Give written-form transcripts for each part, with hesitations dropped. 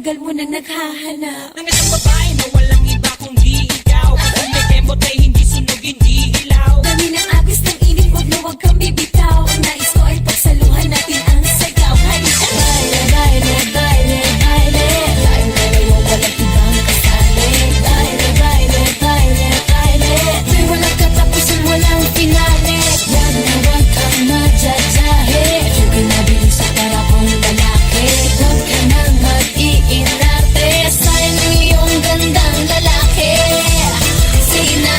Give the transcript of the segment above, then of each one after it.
tagal mo nang naghahanap ng isang babae na walang iba kundi ikaw. Kung may kembot ay hindi sunog, hindi hilaw. Dami ng agos ng init, wag na wag kang bibitaw. Ang nais ko ay pagsaluhan natin ang sayaw. Halika, baile, baile, baile, baile. Layo na layo, walang ibang kasali. Baile, baile, baile, baile. May walang katapusan, walang finale. Wag na wag kang madyajahe. Yung pinabili sa parapong lalaki. Wag ka nang mag-iinarte. Sayang ang iyong gandang lalaki. Sige na.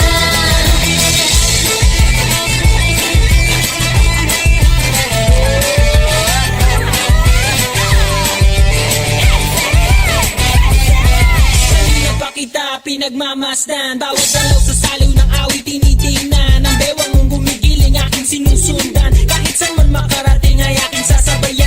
Kanina pa kita pinagmamasdan, bawat dalaw sa saliw ng awit tinitingnan. Ang bewang mong gumigiling aking sinusundan, kahit saan man makarating ay aking sasabayan.